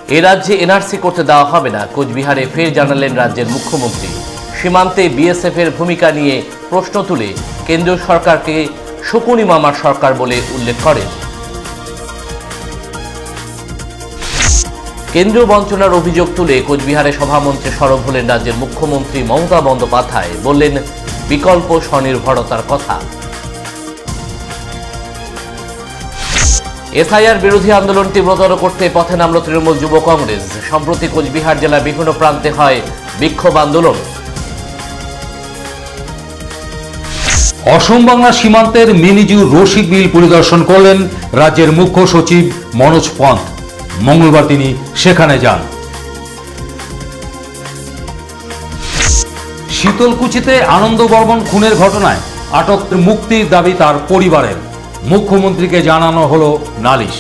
এ রাজ্যে এনআরসি করতে দেওয়া হবে না, কোচবিহারে ফের জানালেন রাজ্যের মুখ্যমন্ত্রী। সীমান্তে বিএসএফ এর ভূমিকা নিয়ে প্রশ্ন তুলে কেন্দ্রীয় সরকারকে শকুনি মামার সরকার বলে উল্লেখ করেন। কেন্দ্রীয় বঞ্চনার অভিযোগ তুলে কোচবিহারে সভামঞ্চে সরব হলেন রাজ্যের মুখ্যমন্ত্রী মমতা বন্দ্যোপাধ্যায়। বললেন বিকল্প স্বনির্ভরতার কথা। এসআইআর বিরোধী আন্দোলন তীব্রতর করতে পথে নামল তৃণমূল যুব কংগ্রেস। সম্প্রতি কোচবিহার জেলার বিভিন্ন প্রান্তে হয় বিক্ষোভ আন্দোলন। অসম বাংলা সীমান্তের মিনিজু রসিক বিল পরিদর্শন করলেন রাজ্যের মুখ্য সচিব মনোজ পন্থ। মঙ্গলবার তিনি সেখানে যান। শীতলকুচিতে আনন্দ বর্মন খুনের ঘটনায় আটক মুক্তির দাবি তার পরিবারের। মুখ্যমন্ত্রীকে জানানো হলো নালিশ।